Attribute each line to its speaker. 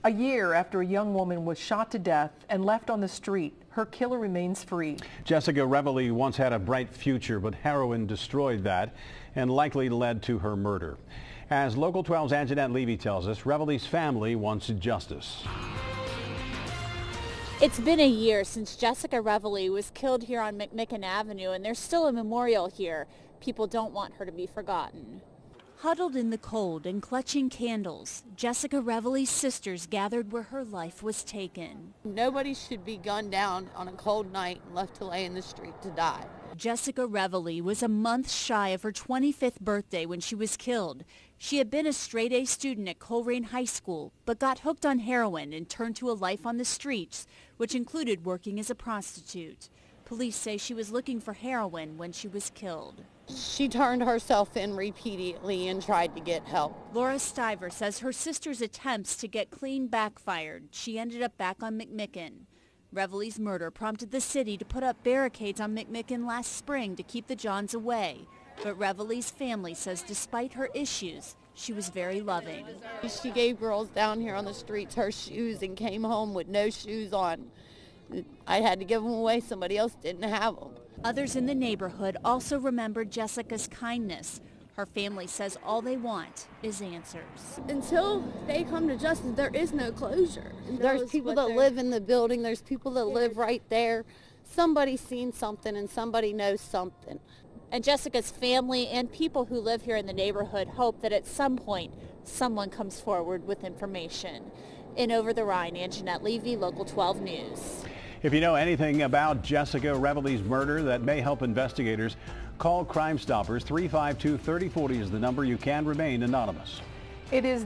Speaker 1: A year after a young woman was shot to death and left on the street, her killer remains free.
Speaker 2: Jessica Revelee once had a bright future, but heroin destroyed that and likely led to her murder. As Local 12's Angenette Levy tells us, Revelee's family wants justice.
Speaker 3: It's been a year since Jessica Revelee was killed here on McMicken Avenue, and there's still a memorial here. People don't want her to be forgotten.
Speaker 4: Huddled in the cold and clutching candles, Jessica Revelee's sisters gathered where her life was taken.
Speaker 5: Nobody should be gunned down on a cold night and left to lay in the street to die.
Speaker 4: Jessica Revelee was a month shy of her 25th birthday when she was killed. She had been a straight-A student at Colerain High School, but got hooked on heroin and turned to a life on the streets, which included working as a prostitute. Police say she was looking for heroin when she was killed.
Speaker 5: She turned herself in repeatedly and tried to get help.
Speaker 4: Laura Stiver says her sister's attempts to get clean backfired. She ended up back on McMicken. Revelee's murder prompted the city to put up barricades on McMicken last spring to keep the Johns away. But Revelee's family says despite her issues, she was very loving.
Speaker 5: She gave girls down here on the streets her shoes and came home with no shoes on. I had to give them away. Somebody else didn't have them.
Speaker 4: Others in the neighborhood also remembered Jessica's kindness. Her family says all they want is answers.
Speaker 6: Until they come to justice, there is no closure.
Speaker 5: There's people that live in the building. There's people that live right there. Somebody's seen something and somebody knows something.
Speaker 3: And Jessica's family and people who live here in the neighborhood hope that at some point someone comes forward with information. In Over the Rhine, Angenette Levy, Local 12 News.
Speaker 2: If you know anything about Jessica Revelee's murder that may help investigators, call Crime Stoppers. 352-3040 is the number. You can remain anonymous.
Speaker 1: It is